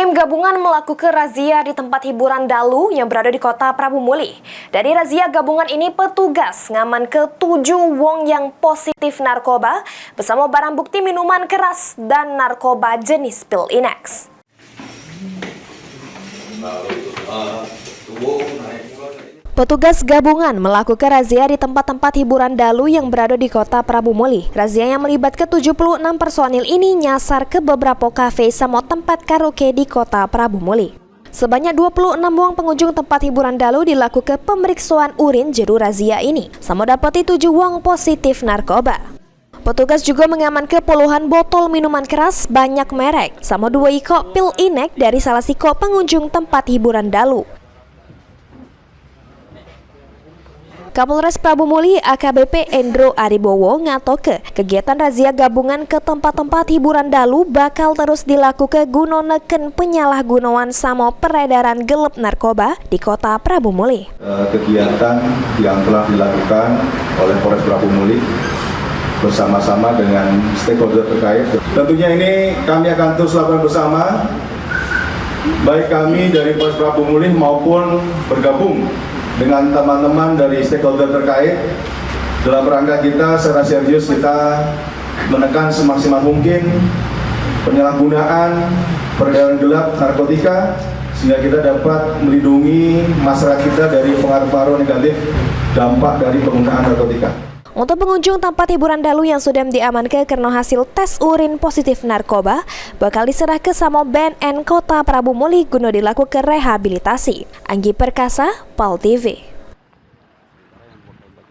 Tim gabungan melakukan razia di tempat hiburan Dalu yang berada di kota Prabu Muli. Dari razia gabungan ini, petugas ngaman ke 7 wong yang positif narkoba bersama barang bukti minuman keras dan narkoba jenis pil Inex. Petugas gabungan melakukan razia di tempat-tempat hiburan Dalu yang berada di kota Prabu Muli. Razia yang melibatkan 76 personil ini nyasar ke beberapa kafe sama tempat karaoke di kota Prabu Muli. Sebanyak 26 wong pengunjung tempat hiburan Dalu dilakukan pemeriksaan urin jeru razia ini, sama dapati 7 wong positif narkoba. Petugas juga mengamankan puluhan botol minuman keras banyak merek, sama 2 iko pil Inex dari salah siko pengunjung tempat hiburan Dalu. Kapolres Prabu Muli AKBP Endro Aribowo ngatoke kegiatan razia gabungan ke tempat-tempat hiburan Dalu bakal terus dilakukan guna neken penyalahgunaan sama peredaran gelap narkoba di kota Prabu Muli. Kegiatan yang telah dilakukan oleh Polres Prabu Muli bersama-sama dengan stakeholder terkait. Tentunya ini kami akan terus lakukan bersama, baik kami dari Polres Prabu Muli maupun bergabung dengan teman-teman dari stakeholder terkait dalam rangka kita secara serius kita menekan semaksimal mungkin penyalahgunaan peredaran gelap narkotika sehingga kita dapat melindungi masyarakat kita dari pengaruh-pengaruh negatif dampak dari penggunaan narkotika. Untuk pengunjung tempat hiburan Dalu yang sudah diamankan karena hasil tes urin positif narkoba bakal diserah ke sama BNN Kota Prabu Muli guna dilakukan rehabilitasi. Anggi Perkasa, PAL TV.